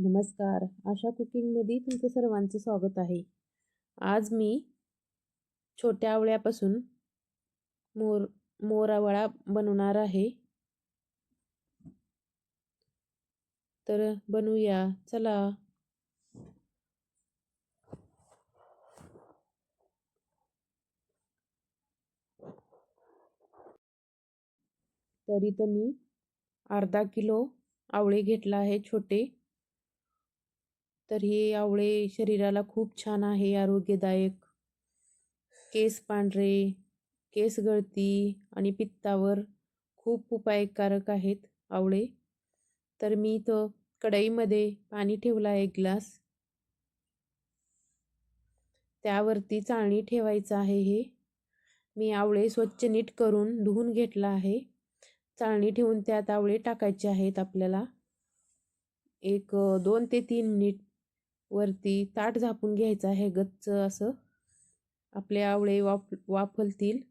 नमस्कार. आशा कुकिंगमध्ये तुमचं सर्वांचं स्वागत आहे. आज मी छोट्या आवळ्यापासून मोरावळा बनवणार आहे. तर बनवूया चला. तरी तर मी अर्धा किलो आवळे घेतला आहे छोटे. तर हे आवळे शरीराला खूप छान आहे, आरोग्यदायक. केस पांढरे, केस गळती आणि पित्तावर खूप उपायकारक आहेत आवळे. तर मी इथं कढईमध्ये पाणी ठेवलं आहे 1 ग्लास. त्यावरती चाळणी ठेवायचं आहे. हे मी आवळे स्वच्छ नीट करून धुवून घेतला आहे. चाळणी ठेवून त्यात आवळे टाकायचे आहेत आपल्याला. 2 ते 3 मिनिट वरती ताट झाकून घ्यायचं आहे गच्च असं. आपले आवळे वाफलतील.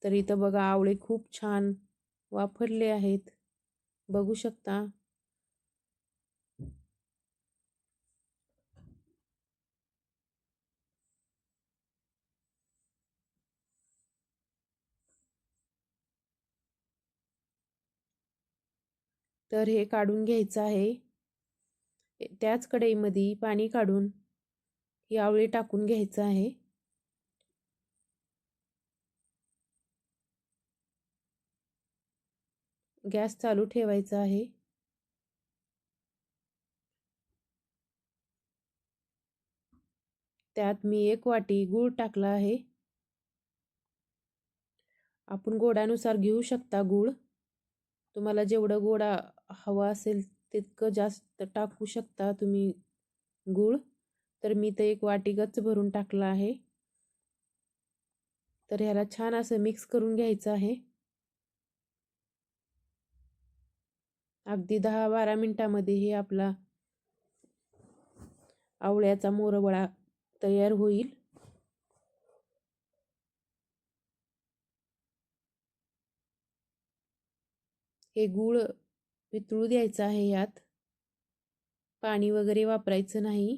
तर इथं बघा आवळे खूप छान वाफरले आहेत, बघू शकता. तर हे काढून घ्यायचं आहे. त्याच कढईमध्ये पाणी काढून ही आवळे टाकून घ्यायचं आहे. गॅस चालू ठेवायचा आहे. त्यात मी 1 वाटी गूळ टाकला आहे. आपण गोडानुसार घेऊ शकता गूळ. तुम्हाला जेवढं गोड हवा असेल तितकं जास्त टाकू शकता तुम्ही गूळ. तर मी तर 1 वाटी गच्च भरून टाकला आहे. तर ह्याला छान असं मिक्स करून घ्यायचं आहे. अगदी 10-12 मिनिटांमध्ये हे आपला आवळ्याचा मोरवळा तयार होईल. हे गूळ वितळू द्यायचं आहे. यात पाणी वगैरे वापरायचं नाही.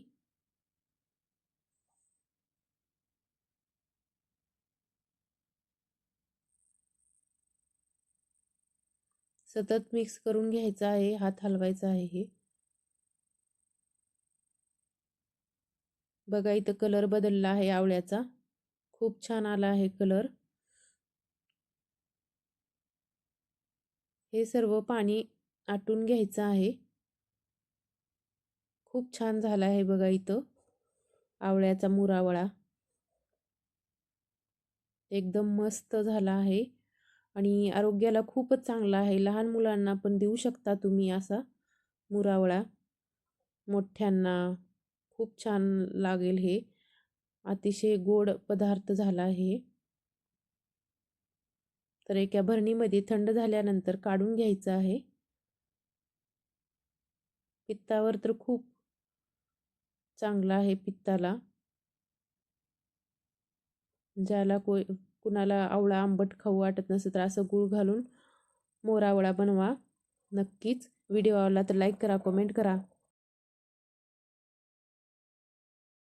सतत मिक्स करून घ्यायचं आहे, हात हलवायचा आहे. हे बघा इथं कलर बदलला आहे आवळ्याचा, खूप छान आला आहे कलर. हे सर्व पाणी आटून घ्यायचं आहे. खूप छान झाला आहे बघा इथं आवळ्याचा मुरावळा, एकदम मस्त झाला आहे आणि आरोग्याला खूपच चांगला आहे. लहान मुलांना पण देऊ शकता तुम्ही असा मुरावळा. मोठ्यांना खूप छान लागेल. हे अतिशय गोड पदार्थ झाला आहे. तर एका भरणीमध्ये थंड झाल्यानंतर काढून घ्यायचं आहे. पित्तावर तर खूप चांगला आहे पित्ताला. ज्याला कुणाला आवळा आंबट खाऊ वाटत नसेल तर असं गूळ घालून मोरावळा बनवा नक्कीच. व्हिडिओ आवडला तर लाईक करा, कमेंट करा.